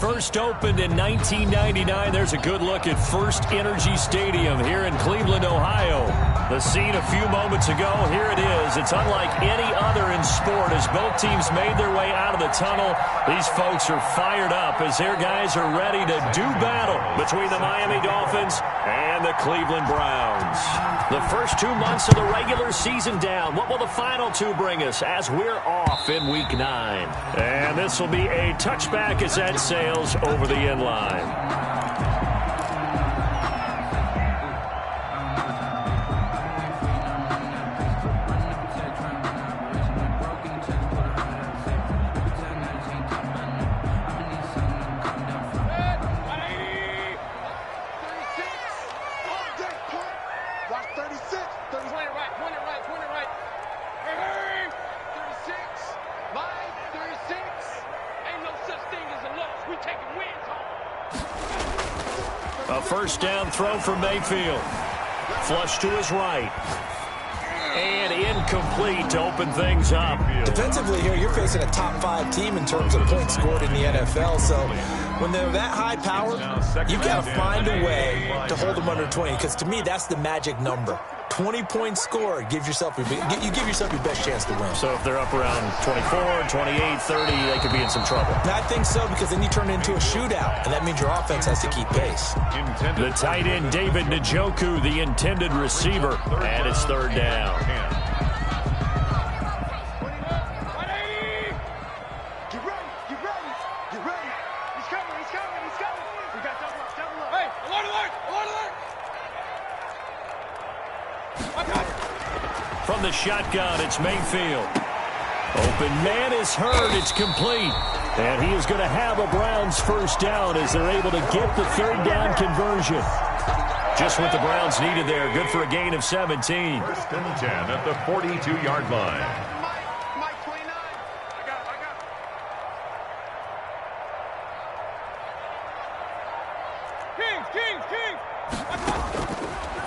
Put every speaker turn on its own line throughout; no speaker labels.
First opened in 1999. There's a good look at First Energy Stadium here in Cleveland, Ohio. The scene a few moments ago, here it is. It's unlike any other in sport as both teams made their way out of the tunnel. These folks are fired up as their guys are ready to do battle between the Miami Dolphins and the Cleveland Browns. The first 2 months of the regular season down. What will the final two bring us as we're off in Week 9? And this will be a touchback as that sails over the end line. A first down throw for Mayfield. Flush to his right. And incomplete to open things up.
Defensively here, you're facing a top 5 team in terms of points scored in the NFL. So when they're that high powered, you've got to find a way to hold them under 20. Because to me, that's the magic number. 20 points scored, you give yourself your best chance to win. So
if they're up around 24, 28, 30, they could be in some trouble.
I think so, because then you turn it into a shootout, and that means your offense has to keep pace.
The tight end, David Njoku, the intended receiver, and it's third down. From the shotgun, it's Mayfield. Open man is heard. It's complete. And he is going to have a Browns first down as they're able to get the third down conversion. Just what the Browns needed there. Good for a gain of 17.
First and 10 at the 42-yard line.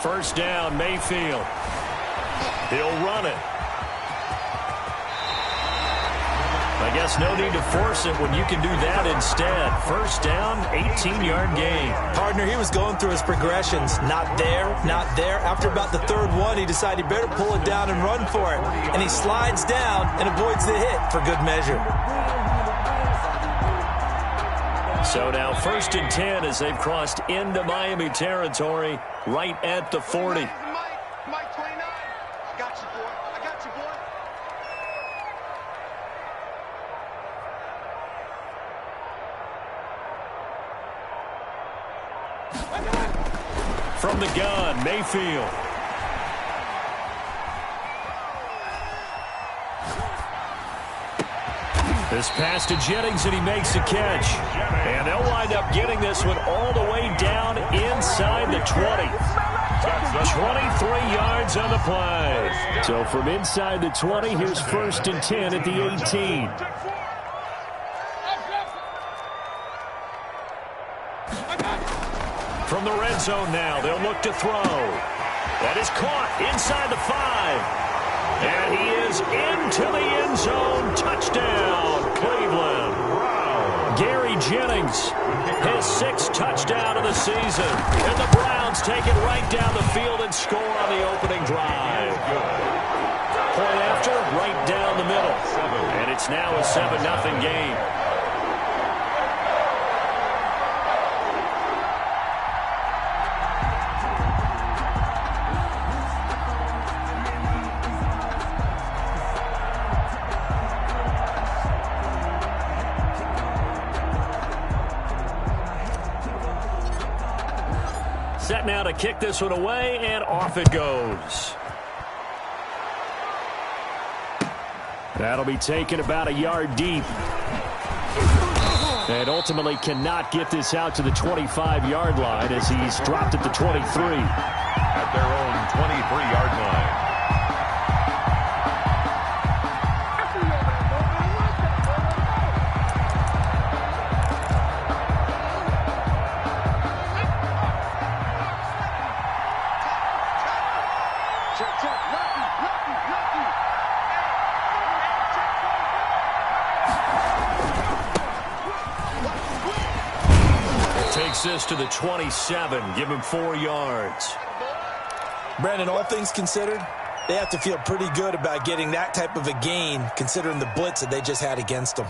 First down, Mayfield. He'll run it. I guess no need to force it when you can do that instead. First down, 18-yard gain.
Partner, he was going through his progressions. Not there, not there. After about the third one, he decided he better pull it down and run for it. And he slides down and avoids the hit for good measure.
So now first and 10 as they've crossed into Miami territory right at the 40. From the gun, Mayfield. This pass to Jennings, and he makes the catch. And they'll wind up getting this one all the way down inside the 20. 23 yards on the play. So from inside the 20, here's first and 10 at the 18. From the red zone now, they'll look to throw. That is caught inside the 5. And he is into the end zone. Touchdown, Cleveland. Gary Jennings, his 6th touchdown of the season. And the Browns take it right down the field and score on the opening drive. Point after, right down the middle. And it's now a 7-0 game. Set now to kick this one away, and off it goes. That'll be taken about a yard deep. And ultimately cannot get this out to the 25-yard line as he's dropped at the 23.
At their own 23-yard line.
takes this to the 27. Give him 4 yards.
Brandon, all things considered, they have to feel pretty good about getting that type of a gain, considering the blitz that they just had against them.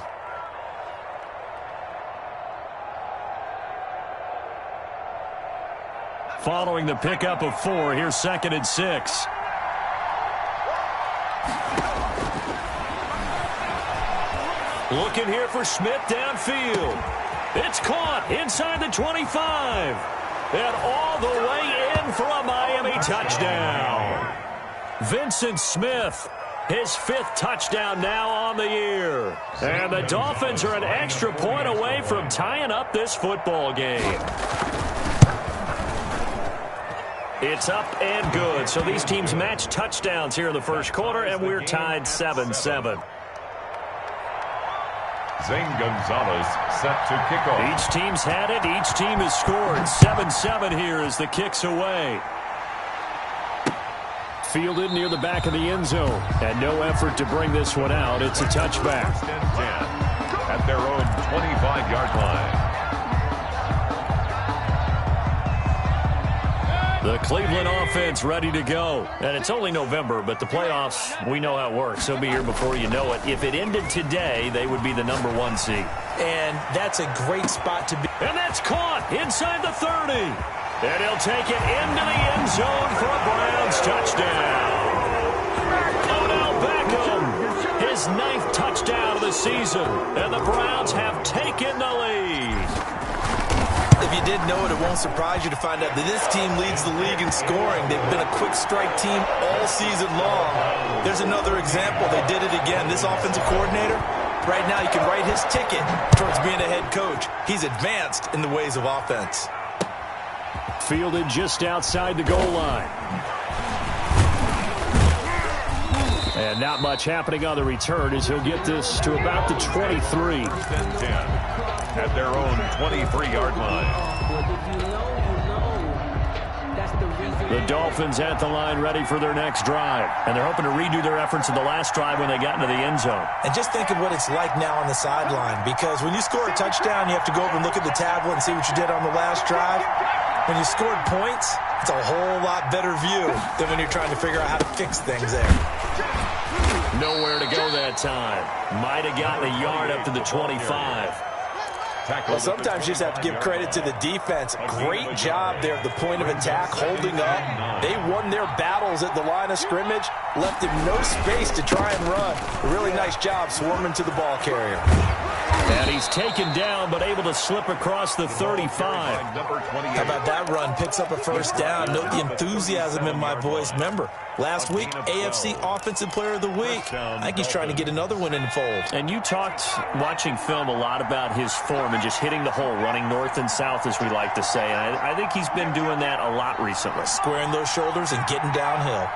Following the pickup of 4, here's 2nd and 6. Looking here for Smith downfield. It's caught inside the 25. And all the way in for a Miami touchdown. Vincent Smith, his 5th touchdown now on the year. And the Dolphins are an extra point away from tying up this football game. It's up and good. So these teams match touchdowns here in the first quarter, and we're tied 7-7.
Zane Gonzalez set to kick off.
Each team's had it. Each team has scored. 7-7 here as the kick's away. Fielded near the back of the end zone. And no effort to bring this one out. It's a touchback.
1st and 10 at their own 25-yard line.
The Cleveland offense ready to go. And it's only November, but the playoffs, we know how it works. They'll be here before you know it. If it ended today, they would be the number 1 seed.
And that's a great spot to be.
And that's caught inside the 30. And he'll take it into the end zone for a Browns touchdown. Odell Beckham, his 9th touchdown of the season. And the Browns have taken the lead.
If you didn't know it, it won't surprise you to find out that this team leads the league in scoring. They've been a quick strike team all season long. There's another example. They did it again. This offensive coordinator, right now he can write his ticket towards being a head coach. He's advanced in the ways of offense.
Fielded just outside the goal line. And not much happening on the return as he'll get this to about the 23.
1st and 10 at their own 23-yard line.
The Dolphins at the line ready for their next drive. And they're hoping to redo their efforts in the last drive when they got into the end zone.
And just think of what it's like now on the sideline, because when you score a touchdown, you have to go over and look at the tablet and see what you did on the last drive. When you scored points, it's a whole lot better view than when you're trying to figure out how to fix things there.
Nowhere to go that time. Might have gotten a yard up to the 25.
Well, sometimes you just have to give credit to the defense. Great job there at the point of attack, holding up. They won their battles at the line of scrimmage, left him no space to try and run. A really nice job swarming to the ball carrier.
And he's taken down, but able to slip across the 35.
How about that run? Picks up a first down. Note the enthusiasm in my voice. Remember, last week, AFC Offensive Player of the Week. I think he's trying to get another one in the fold.
And you talked, watching film, a lot about his form and just hitting the hole, running north and south, as we like to say. And I think he's been doing that a lot recently.
Squaring those shoulders and getting downhill.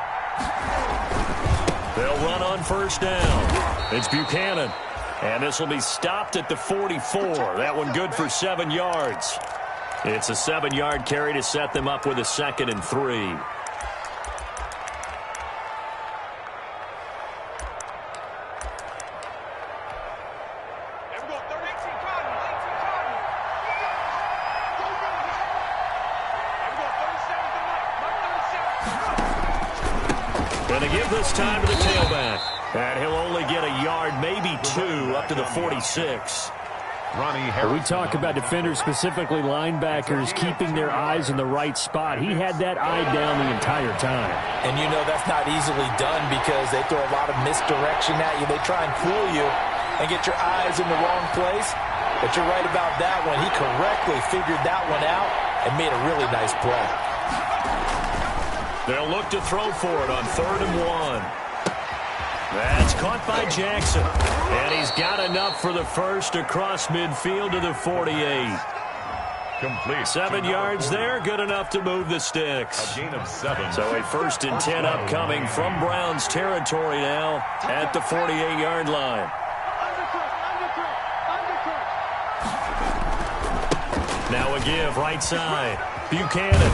They'll run on first down. It's Buchanan. And this will be stopped at the 44. That one good for 7 yards. It's a 7-yard carry to set them up with a 2nd and 3. Going to give this time to the tailback. And he'll only get a yard, maybe 2, up to the 46. We talk about defenders, specifically linebackers, keeping their eyes in the right spot. He had that eye down the entire time.
And you know that's not easily done because they throw a lot of misdirection at you. They try and fool you and get your eyes in the wrong place. But you're right about that one. He correctly figured that one out and made a really nice play.
They'll look to throw for it on 3rd and 1. That's caught by Jackson. And he's got enough for the first across midfield to the 48.
Complete.
7 yards there, good enough to move the sticks.
A gain of 7.
So a 1st and 10 upcoming from Browns territory now at the 48-yard line. Now a give right side. Buchanan.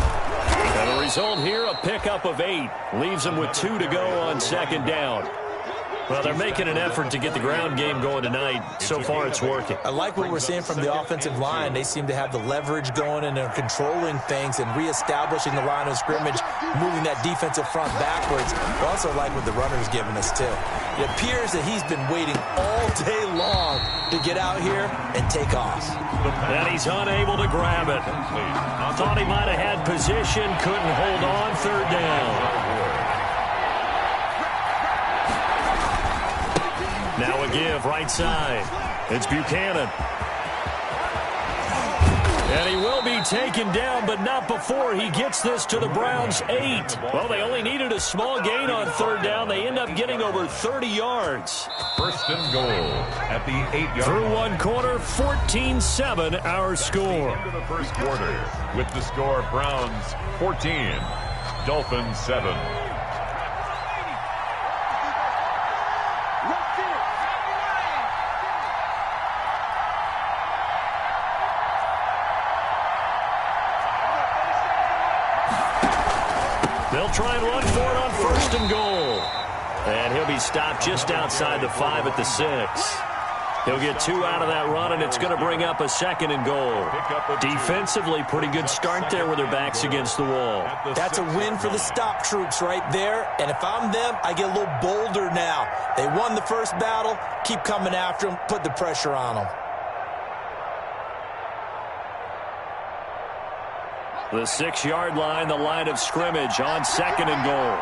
And the result here, a pickup of 8. Leaves him with 2 to go on 2nd down. Well, they're making an effort to get the ground game going tonight. So far, it's working.
I like what we're seeing from the offensive line. They seem to have the leverage going, and they're controlling things and reestablishing the line of scrimmage, moving that defensive front backwards. I also like what the runner's giving us, too. It appears that he's been waiting all day long to get out here and take off.
And he's unable to grab it. Thought he might have had position, couldn't hold on, third down. Now a give, right side. It's Buchanan. And he will be taken down, but not before he gets this to the Browns' 8. Well, they only needed a small gain on third down. They end up getting over 30 yards.
First and goal at the 8-yard line.
Through one quarter, 14-7 our score.
Into the first quarter with the score Browns 14, Dolphins 7.
They'll try and run for it on first and goal. And he'll be stopped just outside the 5 at the 6. He'll get 2 out of that run, and it's going to bring up a second and goal. Defensively, pretty good start there with their backs against the wall.
That's a win for the stop troops right there. And if I'm them, I get a little bolder now. They won the first battle. Keep coming after them. Put the pressure on them.
The 6-yard line, the line of scrimmage on second and goal.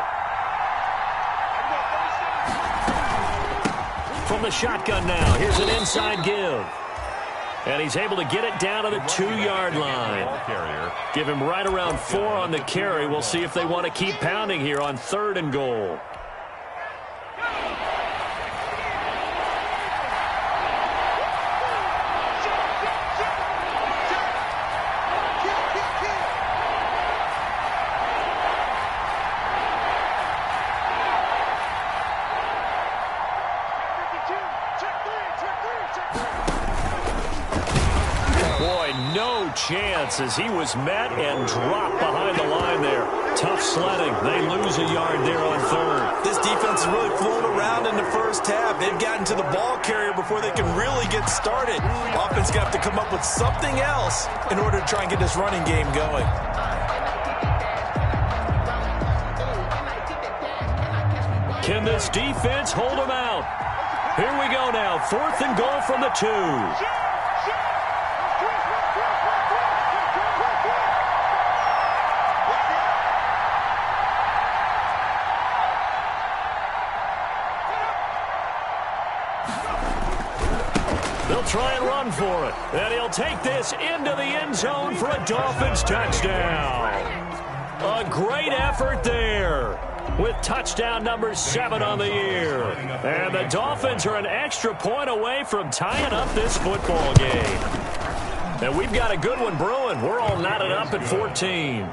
From the shotgun now, here's an inside give. And he's able to get it down to the 2-yard line. Give him right around 4 on the carry. We'll see if they want to keep pounding here on third and goal. Chance as he was met and dropped behind the line there. Tough sledding. They lose a yard there on third.
This defense is really flown around in the first half. They've gotten to the ball carrier before they can really get started. Offense going to have to come up with something else in order to try and get this running game going.
Can this defense hold them out? Here we go now. 4th and goal from the 2. They'll try and run for it. And he'll take this into the end zone for a Dolphins touchdown. A great effort there with touchdown number 7 on the year. And the Dolphins are an extra point away from tying up this football game. And we've got a good one brewing. We're all knotted up at 14.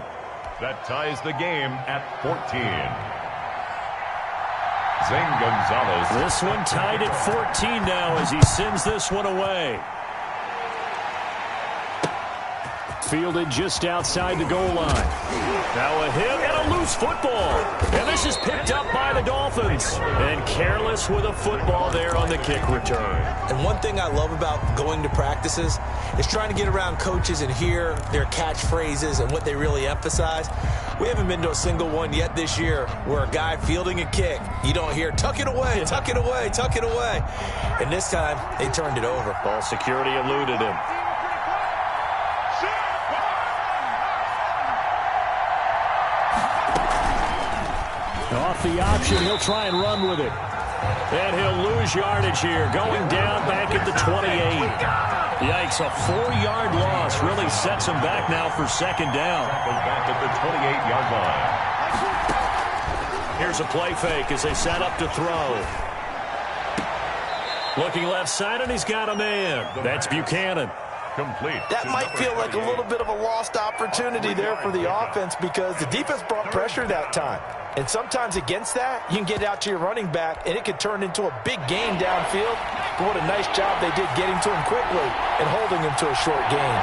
That ties the game at 14. Zane Gonzalez.
This one tied at 14 now as he sends this one away. Fielded just outside the goal line. Now a hit and a loose football. And this is picked up by the Dolphins. And careless with a football there on the kick return.
And one thing I love about going to practices is trying to get around coaches and hear their catchphrases and what they really emphasize. We haven't been to a single one yet this year where a guy fielding a kick, you don't hear, tuck it away, tuck it away, tuck it away. And this time, they turned it over.
Ball security eluded him. Off the option, he'll try and run with it. And he'll lose yardage here, going down back at the 28. Yikes, a 4-yard loss really sets him back now for second down.
Goes back at the 28-yard line.
Here's a play fake as they set up to throw. Looking left side, and he's got a man. That's Buchanan.
Complete.
That might feel like a little bit of a lost opportunity there for the offense because the defense brought pressure that time. And sometimes against that, you can get out to your running back, and it could turn into a big gain downfield. But what a nice job they did getting to him quickly and holding him to a short gain.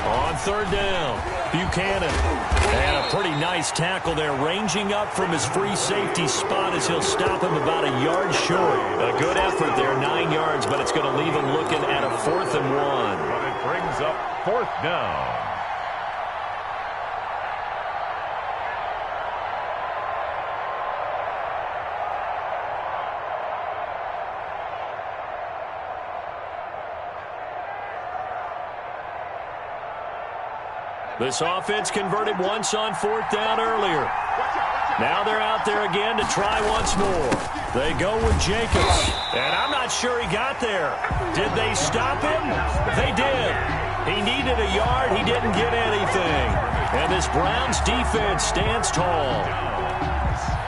On third down, Buchanan. And a pretty nice tackle there, ranging up from his free safety spot as he'll stop him about a yard short. A good effort there, 9 yards, but it's going to leave him looking at a 4th and 1.
But it brings up 4th down.
This offense converted once on 4th down earlier. Now they're out there again to try once more. They go with Jacobs. And I'm not sure he got there. Did they stop him? They did. He needed a yard. He didn't get anything. And this Browns defense stands tall.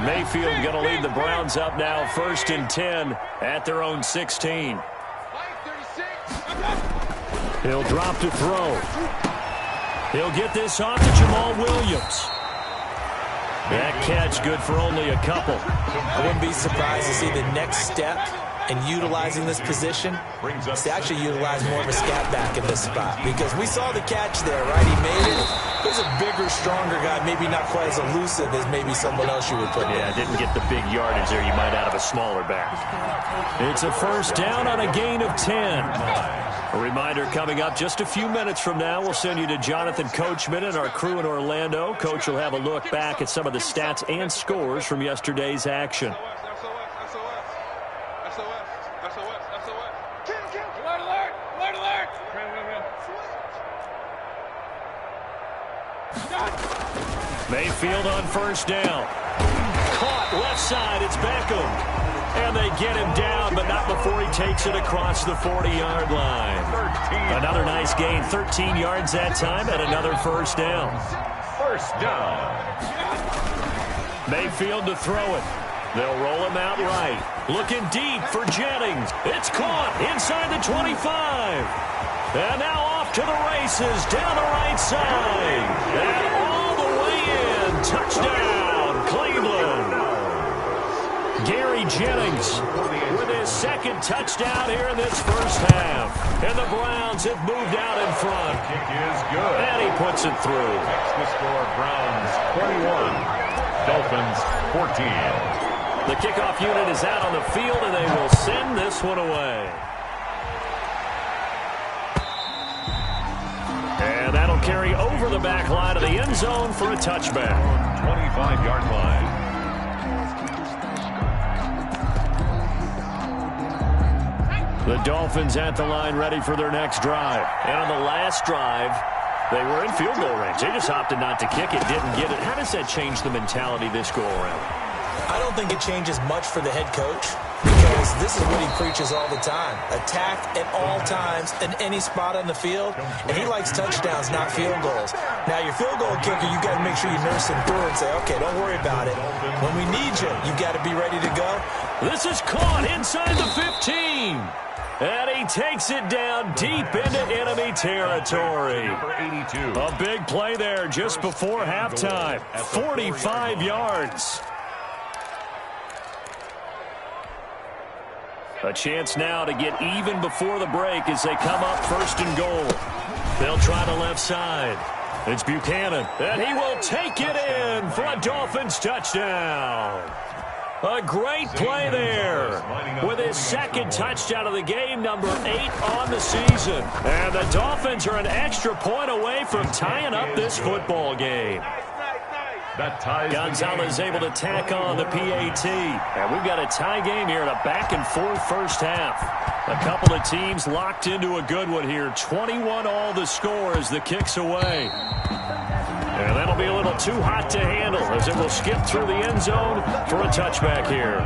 Mayfield going to lead the Browns up now 1st and 10 at their own 16. He'll drop to throw. He'll get this off to Jamal Williams. That catch good for only a couple.
I wouldn't be surprised to see the next step in utilizing this position is to actually utilize more of a scat back in this spot. Because we saw the catch there, right? He made it. He's a bigger, stronger guy, maybe not quite as elusive as maybe someone else you would put in.
Yeah, didn't get the big yardage there you might out of a smaller back. It's a 1st down on a gain of 10. A reminder coming up just a few minutes from now, we'll send you to Jonathan Coachman and our crew in Orlando. Coach will have a look back at some of the stats and scores from yesterday's action. Mayfield on 1st down. Caught left side, it's Beckham. And they get him down, but not before he takes it across the 40-yard line. Another nice gain, 13 yards that time, and another 1st down.
1st down.
Mayfield to throw it. They'll roll him out right. Looking deep for Jennings. It's caught inside the 25. And now off to the races down the right side. And all the way in. Touchdown, Cleveland. Gary Jennings with his 2nd touchdown here in this 1st half. And the Browns have moved out in front.
Kick is good.
And he puts it through.
Next to score, Browns 21, Dolphins 14.
The kickoff unit is out on the field, and they will send this one away. And that'll carry over the back line of the end zone for a touchback.
25-yard line.
The Dolphins at the line ready for their next drive. And on the last drive, they were in field goal range. They just opted not to kick it, didn't get it. How does that change the mentality this go around?
I don't think it changes much for the head coach because this is what he preaches all the time. Attack at all times in any spot on the field. And he likes touchdowns, not field goals. Now, your field goal kicker, you got to make sure you nurse him through and say, okay, don't worry about it. When we need you, you got to be ready to go.
This is caught inside the 15. And he takes it down deep into enemy territory. A big play there just before halftime. 45 yards. A chance now to get even before the break as they come up 1st and goal. They'll try the left side. It's Buchanan. And he will take it in for a Dolphins touchdown. A great play there with his 2nd touchdown of the game, number 8 on the season. And the Dolphins are an extra point away from tying up this football game. Gonzalez able to tack on the PAT. And we've got a tie game here in a back-and-forth 1st half. A couple of teams locked into a good one here. 21-all the score as the kick's away. And that'll be a little too hot to handle as it will skip through the end zone for a touchback here.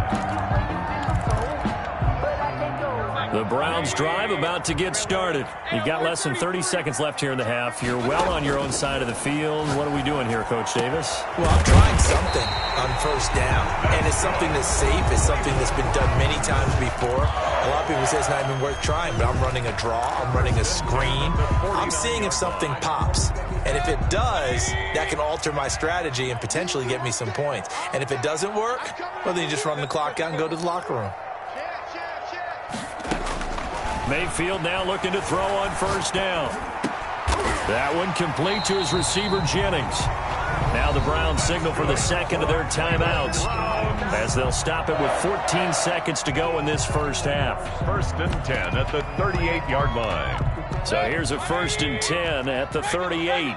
The Browns drive about to get started. You've got less than 30 seconds left here in the half. You're well on your own side of the field. What are we doing here, Coach Davis?
Well, I'm trying something on 1st down. And it's something that's safe. It's something that's been done many times before. A lot of people say it's not even worth trying, but I'm running a draw. I'm running a screen. I'm seeing if something pops. And if it does, that can alter my strategy and potentially get me some points. And if it doesn't work, well, then you just run the clock out and go to the locker room.
Mayfield now looking to throw on 1st down. That one complete to his receiver, Jennings. Now the Browns signal for the second of their timeouts as they'll stop it with 14 seconds to go in this first half.
1st and 10 at the 38-yard line.
So here's a 1st and 10 at the 38.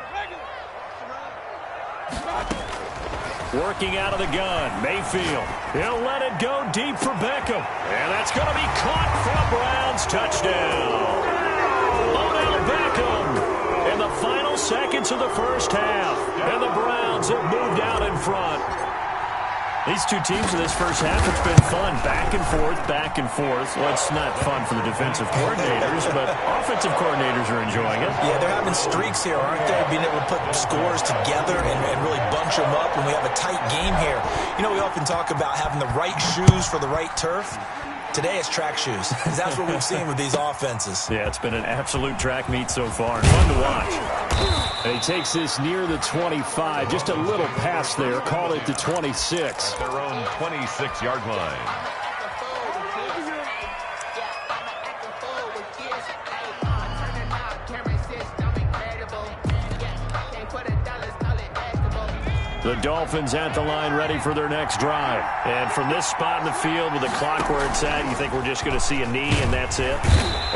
Working out of the gun, Mayfield. He'll let it go deep for Beckham. And that's going to be caught for a Browns touchdown. Odell Beckham in the final seconds of the first half. And the Browns have moved out in front. These two teams in this first half, it's been fun. Back and forth, back and forth. Well, it's not fun for the defensive coordinators, but offensive coordinators are enjoying it.
Yeah, they're having streaks here, aren't they? Being able to put scores together and really bunch them up, and we have a tight game here. You know, we often talk about having the right shoes for the right turf. Today it's track shoes. That's what we've seen with these offenses.
Yeah, it's been an absolute track meet so far. Fun to watch. And he takes this near the 25. Just a little pass there. Call it the 26.
Their own 26-yard line.
The Dolphins at the line ready for their next drive. And from this spot in the field with the clock where it's at, you think we're just going to see a knee and that's it?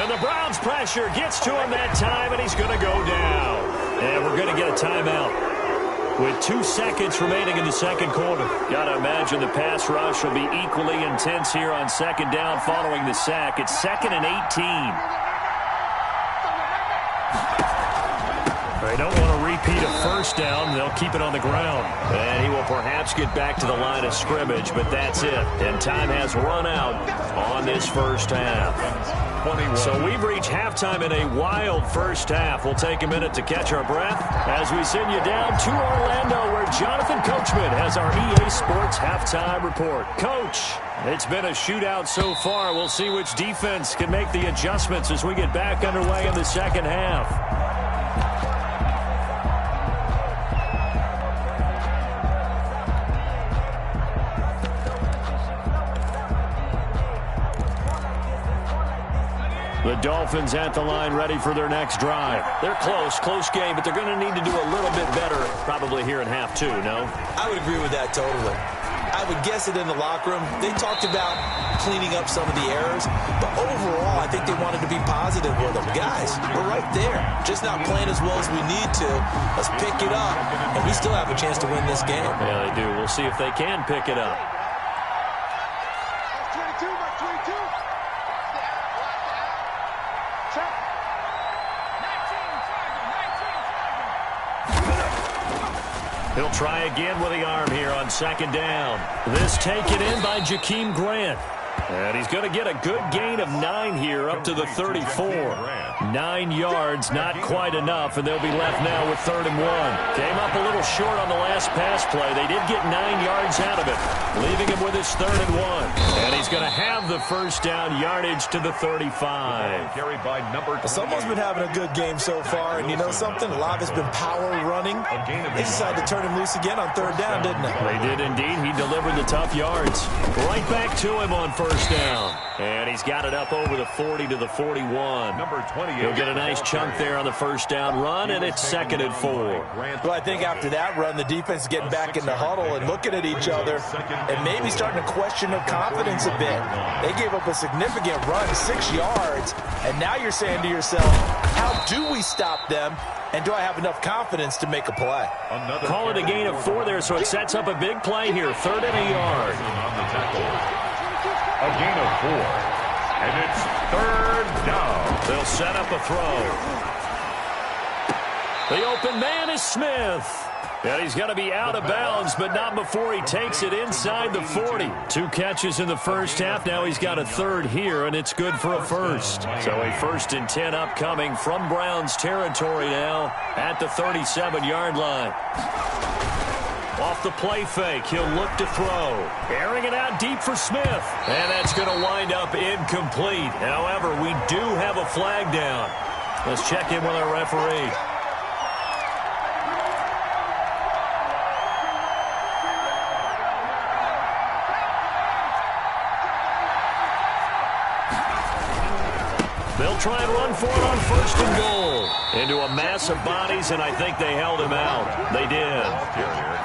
And the Browns pressure gets to him that time, and he's going to go down. And we're going to get a timeout with 2 seconds remaining in the second quarter. Got to imagine the pass rush will be equally intense here on second down following the sack. It's 2nd and 18. They don't want to repeat a first down. They'll keep it on the ground. And he will perhaps get back to the line of scrimmage, but that's it. And time has run out on this first half. So we've reached halftime in a wild first half. We'll take a minute to catch our breath as we send you down to Orlando, where Jonathan Coachman has our EA Sports halftime report. Coach, it's been a shootout so far. We'll see which defense can make the adjustments as we get back underway in the second half. The Dolphins at the line ready for their next drive. They're close game, but they're going to need to do a little bit better probably here in half two, no?
I would agree with that totally. I would guess it in the locker room. They talked about cleaning up some of the errors, but overall, I think they wanted to be positive with them. Guys, we're right there. Just not playing as well as we need to. Let's pick it up, and we still have a chance to win this game.
Yeah, they do. We'll see if they can pick it up. He'll try again with the arm here on second down. This taken in by Jakeem Grant. And he's going to get a good gain of 9 here up to the 34. 9 yards, not quite enough, and they'll be left now with 3rd and 1. Came up a little short on the last pass play. They did get 9 yards out of it, leaving him with his 3rd and 1. And he's going to have the first down yardage to the 35.
Carried by number.
Someone's been having a good game so far, and you know something? A lot of it's been power running. They decided to turn him loose again on 3rd down, didn't they?
They did indeed. He delivered the tough yards. Right back to him on first down. And he's got it up over the 40 to the 41.
Number 28.
He'll get a nice chunk there on the first down run, and it's 2nd and 4.
Well, I think after that run, the defense is getting back in the huddle and looking at each other and maybe starting to question their confidence a bit. They gave up a significant run, 6 yards, and now you're saying to yourself, how do we stop them? And do I have enough confidence to make a play?
Call it a gain of 4 there, so it sets up a big play here. 3rd and a yard.
A gain of 4. And it's 3rd down.
They'll set up a throw. The open man is Smith. And he's going to be out of bounds, but not before he takes it inside the 40. 2 catches in the first half. Now he's got a 3rd here, and it's good for a first. So a 1st and 10 upcoming from Browns territory now at the 37-yard line. Off the play fake, he'll look to throw. Airing it out deep for Smith. And that's going to wind up incomplete. However, we do have a flag down. Let's check in with our referee. They'll try and run for it on 1st and goal. Into a mass of bodies, and I think they held him out. They did.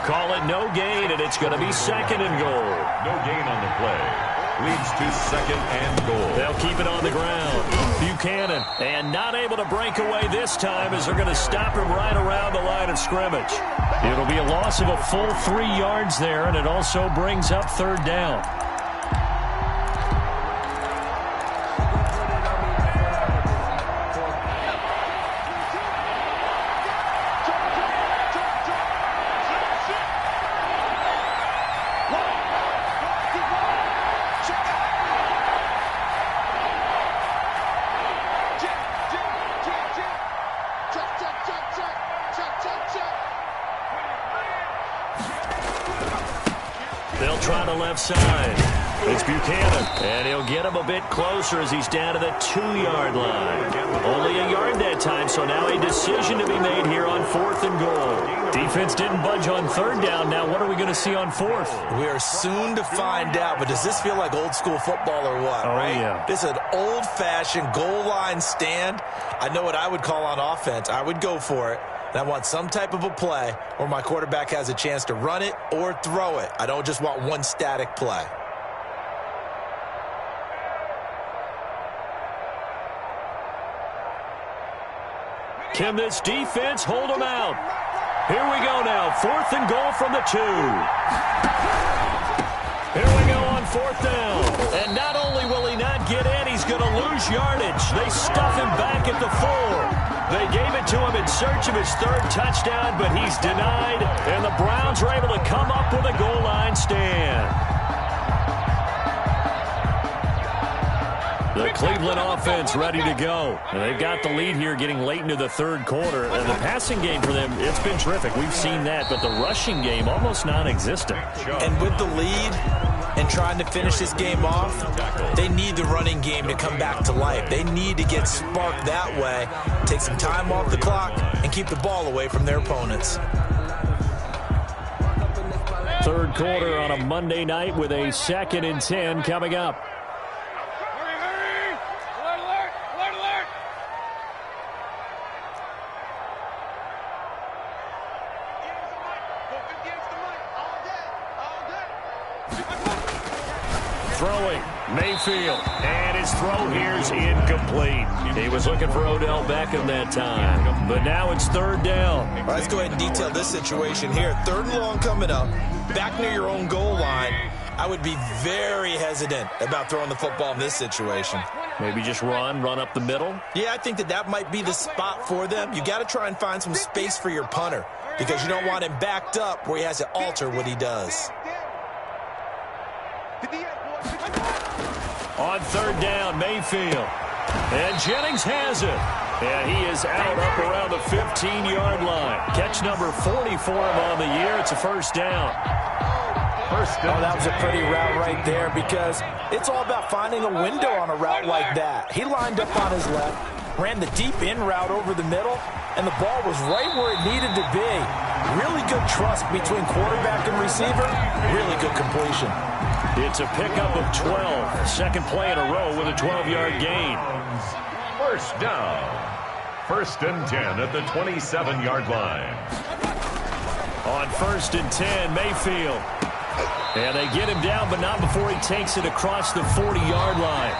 Call it no gain, and it's going to be 2nd and goal.
No gain on the play. Leads to 2nd and goal.
They'll keep it on the ground. Buchanan, and not able to break away this time as they're going to stop him right around the line of scrimmage. It'll be a loss of a full 3 yards there, and it also brings up 3rd down. They'll try the left side. It's Buchanan, and he'll get him a bit closer as he's down to the 2-yard line. Only a yard that time, so now a decision to be made here on 4th and goal. Defense didn't budge on 3rd down. Now what are we going to see on 4th?
We are soon to find out, but does this feel like old school football or what, right?
Yeah.
This is an old-fashioned goal line stand. I know what I would call on offense. I would go for it. And I want some type of a play where my quarterback has a chance to run it or throw it. I don't just want one static play.
Can this defense hold them out? Here we go now. 4th and goal from the 2. Here we go on 4th down. And not only will he not get in, he's going to lose yardage. They stuff him back at the 4. They gave it to him in search of his 3rd touchdown, but he's denied. And the Browns are able to come up with a goal line stand. The Cleveland offense ready to go. And they've got the lead here getting late into the 3rd quarter. And the passing game for them, it's been terrific. We've seen that, but the rushing game almost non-existent.
And with the lead and trying to finish this game off, they need the running game to come back to life. They need to get sparked that way, take some time off the clock, and keep the ball away from their opponents.
3rd quarter on a Monday night with a 2nd and 10 coming up. Throwing, Mayfield, and his throw here's incomplete. He was looking for Odell Beckham that time, but now it's 3rd down.
All right, let's go ahead and detail this situation here. 3rd and long coming up, back near your own goal line. I would be very hesitant about throwing the football in this situation.
Maybe just run up the middle?
Yeah, I think that might be the spot for them. You got to try and find some space for your punter because you don't want him backed up where he has to alter what he does.
On 3rd down, Mayfield. And Jennings has it. And he is out up around the 15-yard line. Catch number 40 for him on the year. It's a 1st down.
Oh, that was a pretty route right there because it's all about finding a window on a route like that. He lined up on his left, ran the deep in route over the middle, and the ball was right where it needed to be. Really good trust between quarterback and receiver. Really good completion.
It's a pickup of 12. 2nd play in a row with a 12-yard gain.
1st down. 1st and 10 at the 27-yard line.
On 1st and 10, Mayfield. And they get him down, but not before he takes it across the 40-yard line.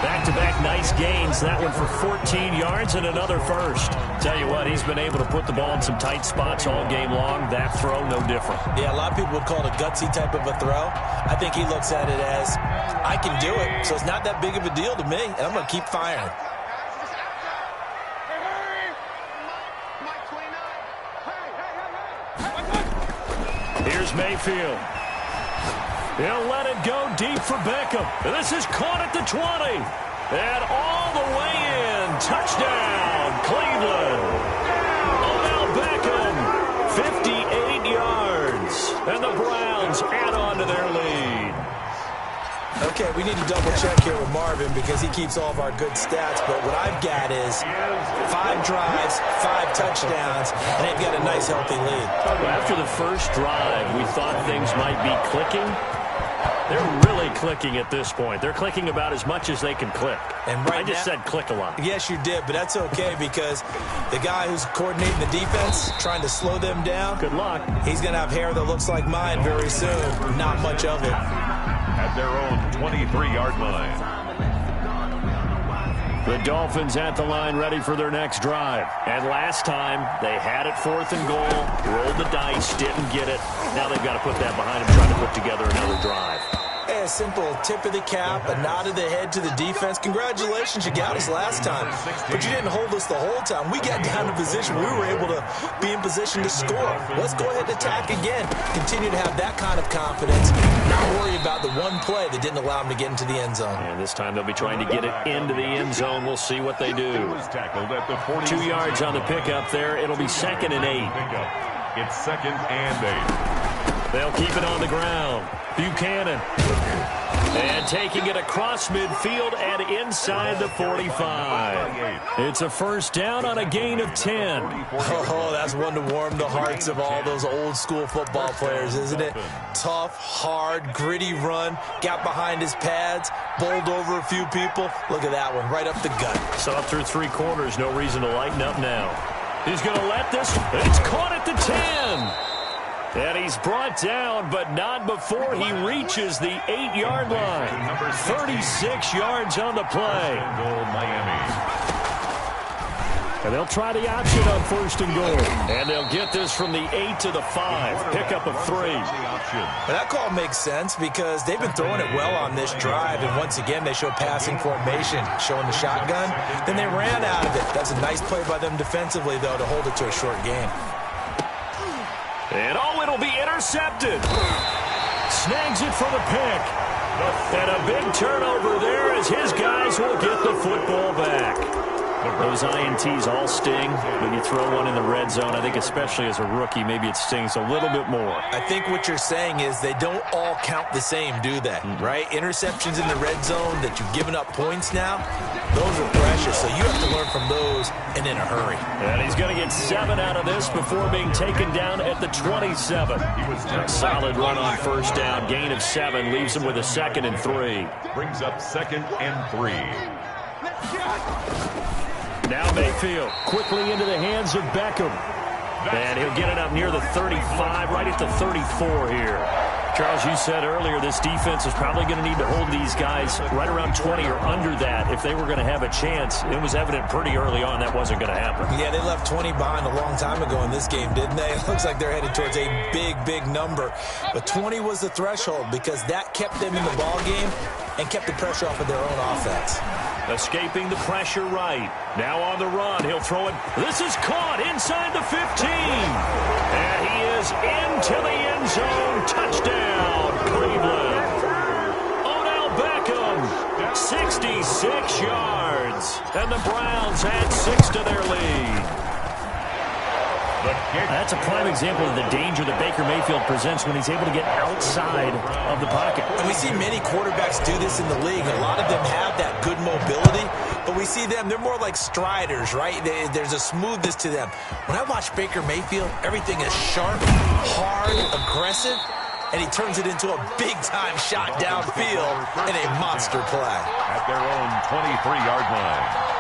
Back-to-back nice gains. That one for 14 yards and another 1st. Tell you what, he's been able to put the ball in some tight spots all game long. That throw, no different.
Yeah, a lot of people would call it a gutsy type of a throw. I think he looks at it as, I can do it, so it's not that big of a deal to me, and I'm going to keep firing.
Here's Mayfield. He'll let it go deep for Beckham. This is caught at the 20. And all the way in. Touchdown, Cleveland. Odell Beckham, 58 yards. And the Browns add on to their lead.
Okay, we need to double check here with Marvin because he keeps all of our good stats. But what I've got is 5 drives, 5 touchdowns, and they've got a nice, healthy lead.
After the first drive, we thought things might be clicking. They're really clicking at this point. They're clicking about as much as they can click.
And
I just said click a lot.
Yes, you did, but that's okay because the guy who's coordinating the defense, trying to slow them down,
good luck.
He's going to have hair that looks like mine very soon. Not much of it.
At their own 23-yard line.
The Dolphins at the line ready for their next drive. And last time, they had it 4th and goal, rolled the dice, didn't get it. Now they've got to put that behind them, trying to put together another drive.
A simple tip of the cap, a nod of the head to the defense. Congratulations, you got us last time, but you didn't hold us the whole time. We got down to position. We were able to be in position to score. Let's go ahead and attack again. Continue to have that kind of confidence. Not worry about the one play that didn't allow them to get into the end zone.
And this time they'll be trying to get it into the end zone. We'll see what they do. 2 yards on the pickup there. It'll be 2nd and 8.
It's 2nd and 8.
They'll keep it on the ground. Buchanan. And taking it across midfield and inside the 45. It's a first down on a gain of 10.
Oh, that's one to warm the hearts of all those old school football players, isn't it? Tough, hard, gritty run. Got behind his pads, bowled over a few people. Look at that one, right up the gut.
So up through 3 quarters, no reason to lighten up now. He's going to let this. It's caught at the 10. And he's brought down, but not before he reaches the 8-yard line. 36 yards on the play. And they'll try the option on 1st and goal. And they'll get this from the 8 to the 5. Pickup of 3.
But that call makes sense because they've been throwing it well on this drive. And once again, they show passing formation, showing the shotgun. Then they ran out of it. That's a nice play by them defensively, though, to hold it to a short game.
And it'll be intercepted. Snags it for the pick. And a big turnover there as his guys will get the football back. Those INTs all sting when you throw one in the red zone. I think especially as a rookie, maybe it stings a little bit more.
I think what you're saying is they don't all count the same, do they? Right? Interceptions in the red zone that you've given up points now, those are precious. So you have to learn from those and in a hurry.
And he's going to get 7 out of this before being taken down at the 27. A solid run on first down. Gain of 7 leaves him with a 2nd and 3.
Brings up 2nd and 3.
Now Mayfield quickly into the hands of Beckham. And he'll get it up near the 35, right at the 34 here. Charles, you said earlier this defense is probably going to need to hold these guys right around 20 or under that if they were going to have a chance. It was evident pretty early on that wasn't going to happen.
Yeah, they left 20 behind a long time ago in this game, didn't they? It looks like they're headed towards a big, big number. But 20 was the threshold because that kept them in the ball game and kept the pressure off of their own offense.
Escaping the pressure right. Now on the run. He'll throw it. This is caught inside the 15. And he is into the end zone. Touchdown, Cleveland. Odell Beckham, 66 yards. And the Browns add 6 to their lead. That's a prime example of the danger that Baker Mayfield presents when he's able to get outside of the pocket.
And we see many quarterbacks do this in the league. A lot of them have that good mobility, but we see them, they're more like striders, right? There's a smoothness to them. When I watch Baker Mayfield, everything is sharp, hard, aggressive, and he turns it into a big-time shot downfield in a monster play.
At their own 23-yard line.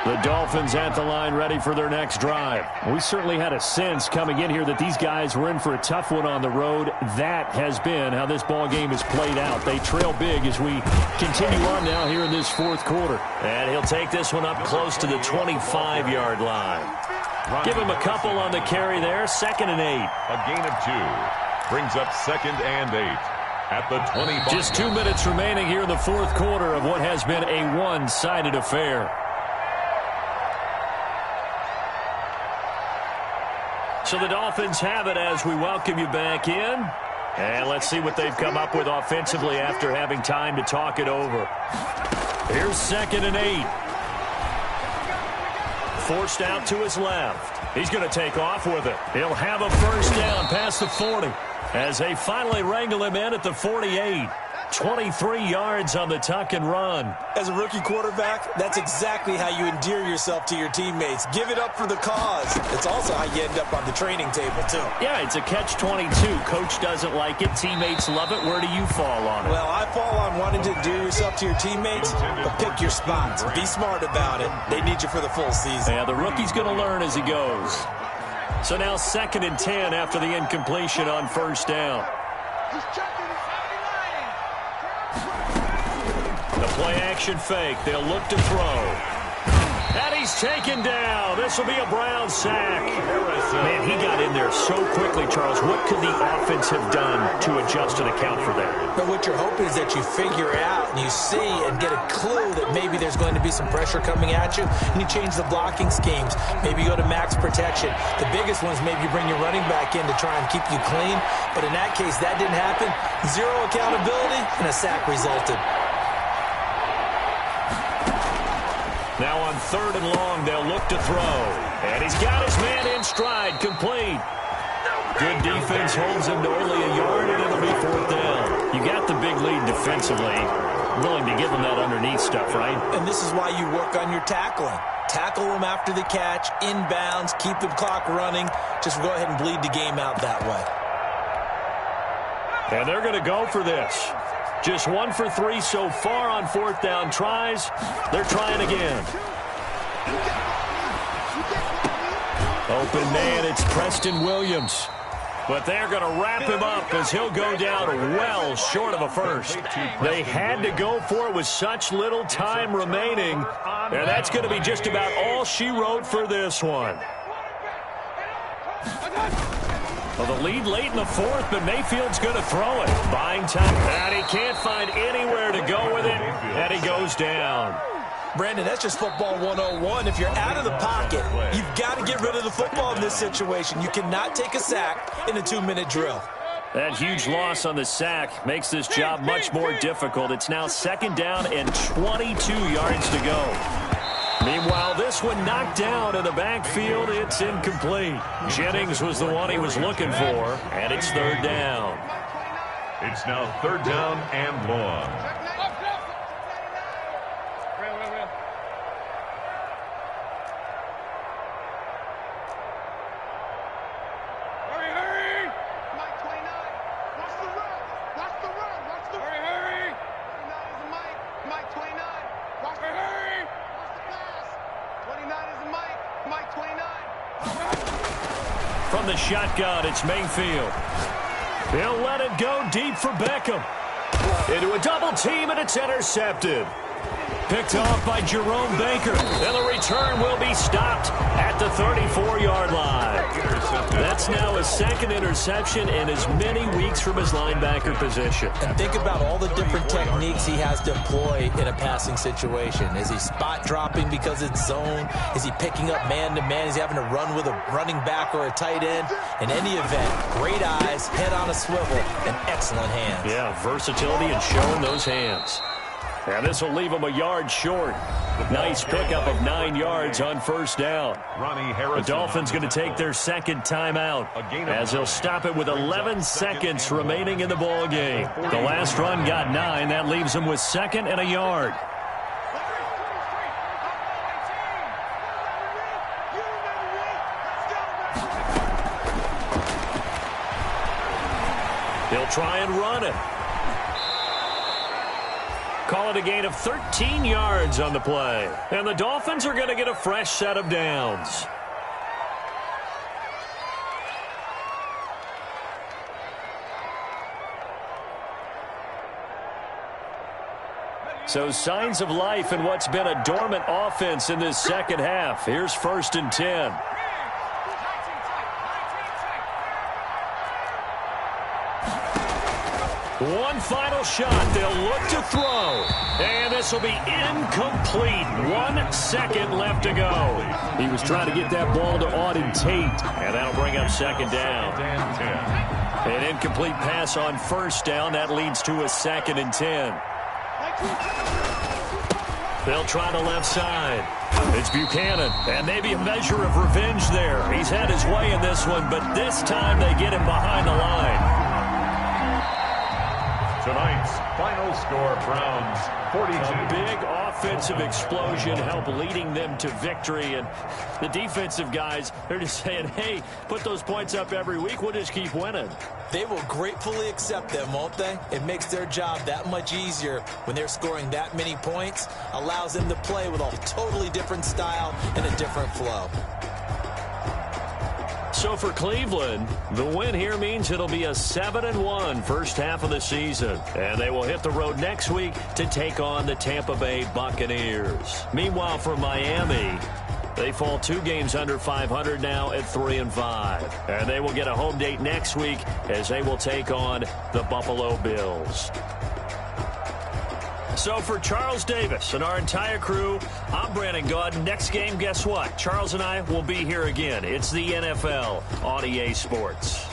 The Dolphins at the line ready for their next drive. We certainly had a sense coming in here that these guys were in for a tough one on the road. That has been how this ball game has played out. They trail big as we continue on now here in this 4th quarter. And he'll take this one up close to the 25-yard line. Give him a couple on the carry there. 2nd and 8.
A gain of 2. Brings up 2nd and 8. At the 25.
Just 2 minutes remaining here in the 4th quarter of what has been a one-sided affair. So the Dolphins have it as we welcome you back in. And let's see what they've come up with offensively after having time to talk it over. Here's 2nd and 8. Forced out to his left. He's going to take off with it. He'll have a first down past the 40 as they finally wrangle him in at the 48. 23 yards on the tuck and run.
As a rookie quarterback, that's exactly how you endear yourself to your teammates. Give it up for the cause. It's also how you end up on the training table, too.
Yeah, it's a catch-22. Coach doesn't like it. Teammates love it. Where do you fall on it?
Well, I fall on wanting to endear yourself to your teammates, but pick your spots. Be smart about it. They need you for the full season.
Yeah, the rookie's going to learn as he goes. So now 2nd and 10 after the incompletion on first down. The play-action fake. They'll look to throw. And he's taken down. This will be a Brown sack. Man, he got in there so quickly, Charles. What could the offense have done to adjust and account for that?
But what you're hoping is that you figure out and you see and get a clue that maybe there's going to be some pressure coming at you, and you change the blocking schemes. Maybe you go to max protection. The biggest one is maybe you bring your running back in to try and keep you clean. But in that case, that didn't happen. Zero accountability, and a sack resulted.
Now on 3rd and long, they'll look to throw. And he's got his man in stride, complete. Good defense holds him to only a yard, and it'll be 4th down. You got the big lead defensively. Willing to give him that underneath stuff, right? And
this is why you work on your tackling. Tackle them after the catch, inbounds, keep the clock running. Just go ahead and bleed the game out that way.
And they're going to go for this. Just 1 for 3 so far on 4th down tries. They're trying again. Open man, it's Preston Williams. But they're going to wrap him up as he'll go down well short of a first. They had to go for it with such little time remaining. And that's going to be just about all she wrote for this one. Well, the lead late in the 4th, but Mayfield's going to throw it. Buying time, and he can't find anywhere to go with it, and he goes down.
Brandon, that's just football 101. If you're out of the pocket, you've got to get rid of the football in this situation. You cannot take a sack in a 2-minute drill.
That huge loss on the sack makes this job much more difficult. It's now 2nd down and 22 yards to go. Meanwhile, this one knocked down in the backfield. It's incomplete. Jennings was the one he was looking for, and it's 3rd down.
It's now 3rd down and long.
From the shotgun, it's Mayfield. He'll let it go deep for Beckham. Into a double team, and it's intercepted. Picked off by Jerome Baker. And the return will be stopped at the 34-yard line. That's now his 2nd interception in as many weeks from his linebacker position.
And think about all the different techniques he has to employ in a passing situation. Is he spot dropping because it's zone? Is he picking up man-to-man? Is he having to run with a running back or a tight end? In any event, great eyes, head on a swivel, and excellent hands.
Yeah, versatility and showing those hands. And this will leave him a yard short. Nice pickup of 9 yards on 1st down. The Dolphins going to take their 2nd timeout as they'll stop it with 11 seconds remaining in the ball game. The last run got 9. That leaves them with 2nd and a yard. They'll try and run it. Call it a gain of 13 yards on the play. And the Dolphins are going to get a fresh set of downs. So signs of life in what's been a dormant offense in this 2nd half. Here's 1st and 10. One final shot. They'll look to throw. And this will be incomplete. 1 second left to go. He was trying to get that ball to Auden Tate. And that'll bring up 2nd down. An incomplete pass on 1st down. That leads to a 2nd and 10. They'll try the left side. It's Buchanan. And maybe a measure of revenge there. He's had his way in this one, but this time they get him behind the line.
Tonight's final score, Browns 42.
A big offensive explosion helped leading them to victory. And the defensive guys, they're just saying, hey, put those points up every week. We'll just keep winning.
They will gratefully accept them, won't they? It makes their job that much easier when they're scoring that many points. Allows them to play with a totally different style and a different flow.
So for Cleveland, the win here means it'll be a 7-1 first half of the season. And they will hit the road next week to take on the Tampa Bay Buccaneers. Meanwhile, for Miami, they fall 2 games under 500 now at 3-5. And they will get a home date next week as they will take on the Buffalo Bills. So for Charles Davis and our entire crew, I'm Brandon Gaudin. Next game, guess what? Charles and I will be here again. It's the NFL on EA Sports.